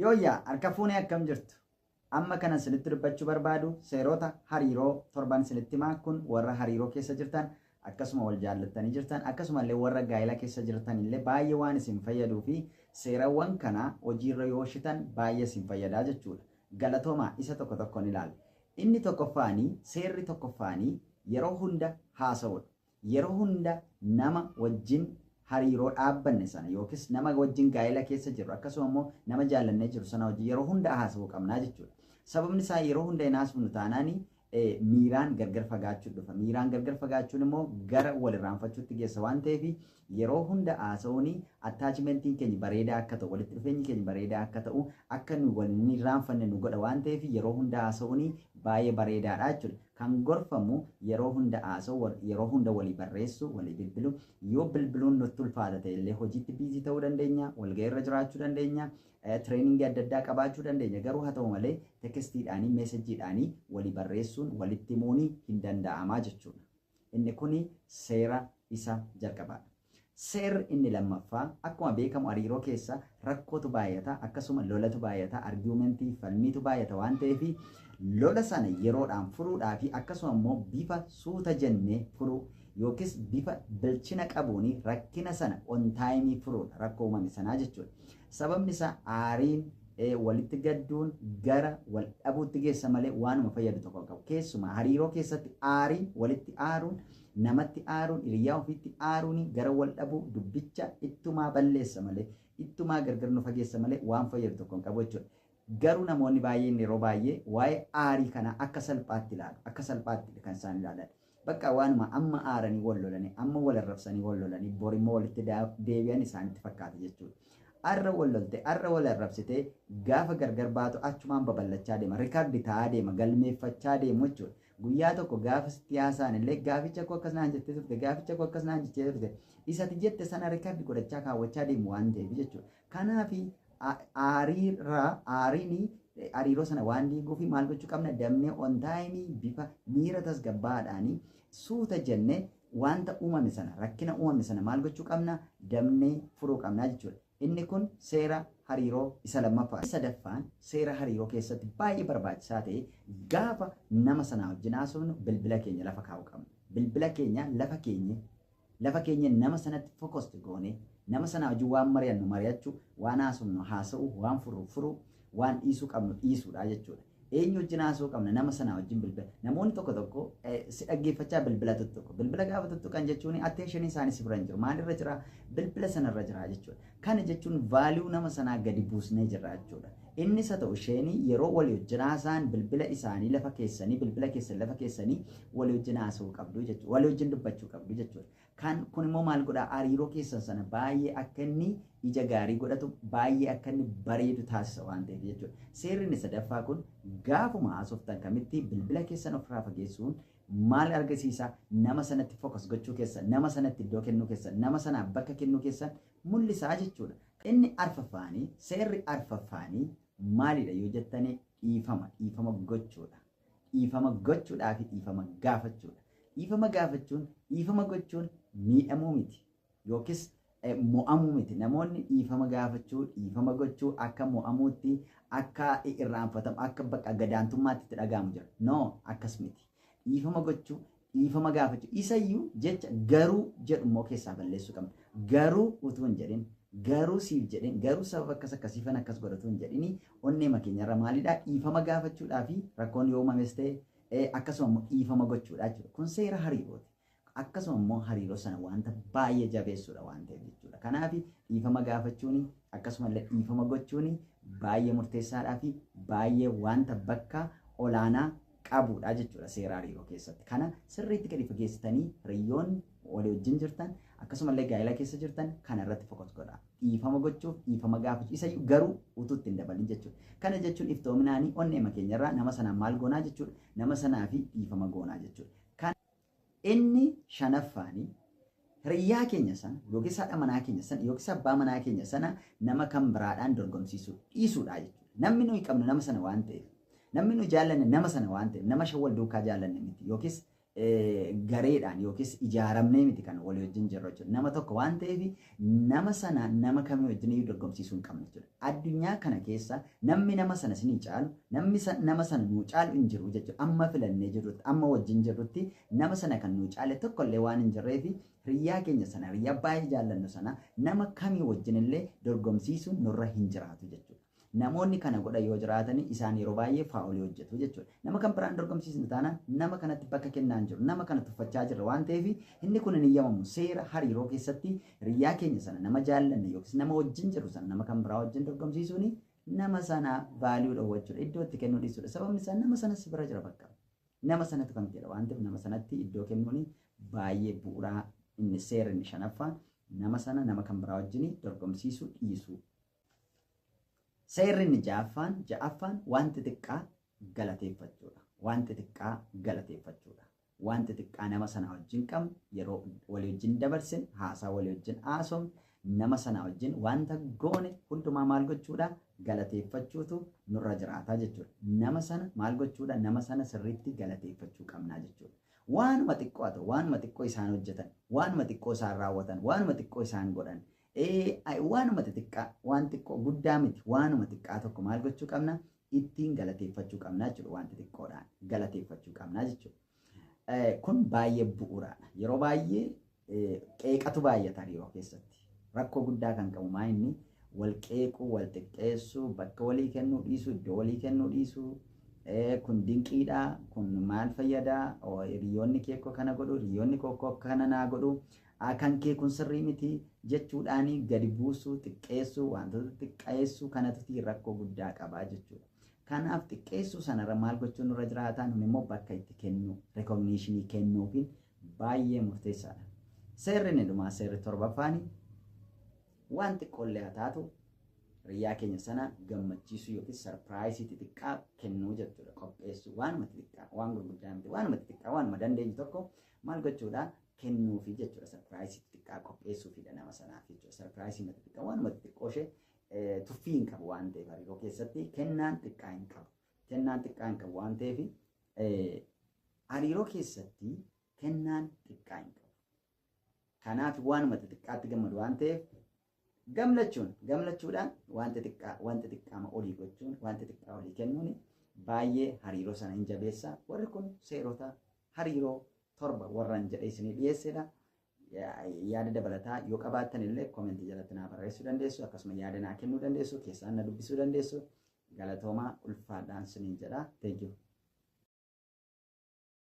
Yooyyaa harka fuunee akkam jirtu? Amma kana sinitti dubbachuu barbaadu seerota hariiroo torban sinitti himaa kun warra hariiroo keessa jirtan akkasuma wal jaallattanii jirtan akkasuma illee warra gaa'ela keessa jirtan illee baay'ee waan isin fayyaduu fi seerawwan kana hojiirra yoo shitan baay'ee isin fayyadaa jechuudha. Galatoomaa isa tokko tokkoon ilaali. Inni tokkoffaanii seerri tokkoffaanii yeroo hunda haasa'udha. Yeroo hunda nama wajjin hariiroo dhaabbanne sana yookiis nama wajjin gaa'ela keessa jiru akkasuma immoo nama jaallannee jiru sana wajjin yeroo hunda haasa'uu qabnaa jechuudha. Sababni isaa yeroo hunda hin haasofnu taanaanii miiraan gargar fagaachuu dhufa. Miiraan gargar fagaachuun immoo gara walirraanfachuutti geessa waan ta'eef yeroo hunda haasa'uun attaachimentiin keenya bareedaa akka ta'u walitti dhufeenyi keenya bareedaa akka ta'u akka nu waliin irraanfanne nu godha waan ta'eef yeroo hunda haasa'uun baay'ee bareedaadha jechuudha. Kan gorfamu yeroo hunda haasa'u yeroo hunda walii barreessu walii bilbilu yoo bilbiluun nutti ulfaata ta'e illee hojiitti biizii ta'uu dandeenya walga'iirra jiraachuu dandeenya. Training adda addaa qabaachuu dandeenya garuu haa ta'u malee tekstiidhaanii meesejiidhaanii walii barreessuun walitti himuun hin danda'amaa jechuudha. Inni kun seera isa jalqabaadha. Seerri inni lammaffaa akkuma beekamu hariiroo keessa rakkootu baay'ata akkasuma lolatu baay'ata argumentii falmiitu baay'ata waan ta'eef lola sana yeroodhaan furuudhaa fi akkasuma immoo bifa suuta jennee furuu yookiis bifa bilchina qabuun rakkina sana on taayimii furuudha rakkoo uumame sanaa jechuudha. Sababni isaa aariin walitti gadduun gara wal dhabuutti geessa malee waanuma fayyadu tokko qabu. Keessumaa hariiroo keessatti aariin walitti aaruun namatti aaruun hiriyaa ofiitti aaruun gara wal dhabuu dubbicha ittumaa balleessa malee ittumaa gargar nu fageessa malee waan fayyadu tokko qabu jechuudha. Garuu namoonni baay'een yeroo baay'ee waa'ee aarii kana akka salphaatti ilaalu akka salphaatti kan isaan ilaalan. Bakka waanuma amma aaranii wal lolanii amma wal arrabsanii wal lolanii borimmoo walitti deebi'an isaanitti fakkaata jechuudha. Arra wal lolte arra wal arrabsitee gaafa gargar baatu achumaan babal'achaa deema riikaardi ta'aa deema galmeeffachaa deemu jechuudha. Guyyaa tokko gaafa siyaasaan illee gaaficha koo akkas naan jettee turte gaaficha koo akkas naan jettee turte isati jette sana riikaardi godhachaa kaawwachaa deemu waan ta'eef jechuudha. Kanaaf aariin hariiroo sana waan diiguuf maal gochuu qabna damnee on taayimii bifa miira tasgabbaadhaanii suuta jennee wanta uumame sana rakkina uumame sana maal gochuu qabna damnee furuu qabnaa jechuudha. Inni kun seera hariiroo isa lammaffaa. Sadaffaan seera hariiroo keessatti baay'ee barbaachisaa ta'e gaafa nama sanaa wajjin haasofnu bilbila keenya lafa kaa'uu qabna. Bilbila keenya lafa keenya nama sanatti fokosti goone nama sanaa wajjin waan mari'annu mari'achuu waan haasofnu haasa'uu waan furuu waan dhiisuu qabnu dhiisuudha jechuudha. Eenyu wajjin haasa'uu qabna nama sanaa wajjin bilbila. Namoonni tokko si dhaggeeffachaa bilbila tuttuqu. Bilbila gaafa tuttuqan jechuun atteenshinii isaanii si bira hin jiru. Maalirra jira? Bilbila sanarra jira jechuudha. Kana jechuun vaaliyuu nama sanaa gadi buusnee jirra jechuudha. Innis haa ta'u isheenii yeroo walii wajjin haasa'an bilbila isaanii lafa keessanii bilbila keessan lafa keessanii walii wajjin haasa'uu qabdu jechuudha. Walii wajjin dubbachuu qabdu jechuudha. Kun immoo maal godhaa hariiroo keessan sana baay'ee akka inni ija gaarii godhatu baay'ee akka inni bareedu taasisa waan ta'eef jechuudha. Seerri inni sadaffaa kun gaafuma haasoftan kamitti bilbila keessan ofirraa fageessuun maal argisiisa nama sanatti fokas gochuu keessan nama sanatti iddoo kennuu keessan nama sanaaf bakka kennuu keessan mul'isaa jechuudha. Inni arfaffaanii seerri arfaffaanii maalidha yoo jettanii dhiifama gochuudha. Dhiifama gochuudhaa fi dhiifama gaafachuudha. Dhiifama gaafachuun dhiifama gochuun miidhamuu miti yookiis mo'amuu miti. Namoonni dhiifama gaafachuu dhiifama gochuu akka mo'amuutti akka irraanfatamu akka bakka gadaantummaatti itti dhaga'amu jira. No akkas miti. Dhiifama gochuu dhiifama gaafachuu isayyuu jecha garuu jedhu immoo keessaa balleessuu qabna. Garuu utuu hin jedhin garuu siif jedhin garuu sababa akkasiifan akkas godhatu hin jedhini onnee makeenyarra maalidhaa dhiifama gaafachuudhaa fi rakkoon yoo uumames ta'e akkasuma immoo dhiifama gochuudha jechuudha. Kun seera hariirooti. Akkasuma immoo hariiroo sana wanta baay'ee jabeessuudha waan ta'eef jechuudha. Kanaaf dhiifama gaafachuun akkasuma illee dhiifama gochuun baay'ee murteessaadhaa fi baay'ee wanta bakka olaanaa qabuudha jechuudha seera hariiroo keessatti. Kana sirriitti gadi fageessitanii hiriyoonni walii wajjin jirtan akkasuma illee gaa'ela keessa jirtan kana irratti fokas godhaa. Dhiifama gochuuf dhiifama gaafachuu isayyuu garuu utuutti hin dabalin jechuudha. Kana jechuun iftoominaanii onnee makeenyarraa nama sanaan maal goonaa jechuudha. Nama sanaa fi dhiifama goonaa jechuudha. Inni shanaffaanii hiriyaa keenya sana yookiis haadha manaa keenya sana yookiis abbaa manaa keenya sana nama kan biraadhaan dorgomsiisuu dhiisuudha jechuudha. Namni nuyi qabnu nama sana waan ta'eef namni nuyi jaallanne nama sana waan ta'eef nama shawwal duukaa jaallanne miti yookiis gareedhaan yookiis ijaaramnee miti kan walii wajjin jirru jechuudha. Nama tokko waan ta'eef nama sana nama kamii wajjin iyyuu dorgomsiisuu hin qabne jechuudha. Addunyaa kana keessa namni nama sana sinii caalu, namni nama sana nuu caalu hin jiru jechuudha. Amma filannee jirrutti, amma wajjin jirrutti nama sana kan nuu caale tokkollee waan hin jirreef hiriyaa keenya sana, hiriyaa baay'ee jaallannu sana nama kamii wajjin illee dorgomsiisuun nurra hin jiraatu jechuudha. Namoonni kana godha yoo jiraatan isaan yeroo baay'ee faa'olii hojjetu jechuudha. Nama kan biraan dorgomsiisnu taanaan nama kanatti bakka kennaa hin jiru, nama kana tuffachaa jirra waan ta'eef inni kun hin eeyyamamu. Seera hariiroo keessatti hiriyaa keenya sana nama jaallanne yookiis nama wajjin jiru sana nama kan biraa wajjin dorgomsiisuun nama sana vaaliyuu dhowwachuudha. Iddoo itti kennuu dhiisuudha. Sababni isaa nama sanas bira jira bakka. Nama sanatu kan jedha waan ta'eef nama sanatti iddoo kennuun baay'ee bu'uuraa inni seera inni shanaffaan nama sana nama kan biraa wajjin dorgomsiisuu dhiisuu. Seerri inni ja'affaan wanti xiqqaa galateeffachuudha. Wanti xiqqaa galateeffachuudha. Wanti xiqqaa nama sana wajjin qabnu yeroo walii wajjin dabarsin haasaa walii wajjin haasofnu nama sana wajjin wanta goone hundumaa maal gochuudha galateeffachuutu nurra jiraataa jechuudha. Nama sana maal gochuudha nama sana sirriitti galateeffachuu qabnaa jechuudha. Waanuma xiqqoo haa ta'u, waanuma xiqqoo isaan hojjetan, waanuma xiqqoo isaan raawwatan, waanuma xiqqoo isaan godhan. Waanuma xixiqqaa waan xiqqoo guddaa miti waanuma xiqqaa tokko maal gochuu qabna ittiin galateeffachuu qabna jechuudha. Wanti xiqqoodhaan galateeffachuu qabna jechuudha. Kun baay'ee bu'uuraadha. Yeroo baay'ee qeeqatu baay'ata hariiroo keessatti. Rakkoo guddaa kan qabu maa inni wal qeequu, wal xiqqeessuu, bakka walii kennuu dhiisuu, iddoo walii kennuu dhiisuu. Kun dinqiidha, kun maal fayyadaa, hiriyoonni kee kana godhu, hiriyoonni koo kana naa godhu. Kan kee kun sirrii miti jechuudhaan gadi buusuu, xiqqeessuu, wantoota xiqqeessuu kanatti rakkoo guddaa qabaa jechuudha. Kanaaf xiqqeessuu sanarra maal gochuun nurra jiraataa nun immoo bakka itti kennu, rekoogniishinii kennuufiin baay'ee murteessaadha. Seerri inni dhumaa seerri torbaffaan waan xiqqoollee haa taatu hiriyaa keenya sana gammachiisuu yookiin sarpiraayisii xixiqqaa kennuu jechuudha. Qopheessuu waanuma xixiqqaa, waan gurguddaa miti, waanuma xixiqqaa, waanuma dandeenyu tokko maal gochuudha kennuufi jechuudha. Sarpiraayisii xixiqqaa qopheessuufidha nama sanaaf jechuudha. Sarpiraayisii xixiqqaa waanuma xixiqqoo ishee tuffii hin qabu waan ta'eef hariiroo keessatti kennaan xiqqaa hin qabu. Kennaan xiqqaa hin qabu waan ta'eef hariiroo keessatti kennaan xiqqaa hin qabu. Kanaaf waanuma xixiqqaatti gammadu waan ta'eef gammachuudhaan wanti xiqqaama olii gochuun wanti xiqqaa olii kennuun baay'ee hariiroo sana hin jabeessa. Warri kun seerota hariiroo torba warran jedhee isinii dhiyeessedha. Yaada dabalataa yoo qabaattan illee koomentii jalatti naa barreessuu dandeessu. Akkasuma yaada naa kennuu dandeessu. Keessaan na dubbisuu dandeessu. Galatoomaa ulfaadhaan isiniin jedha. Thank you.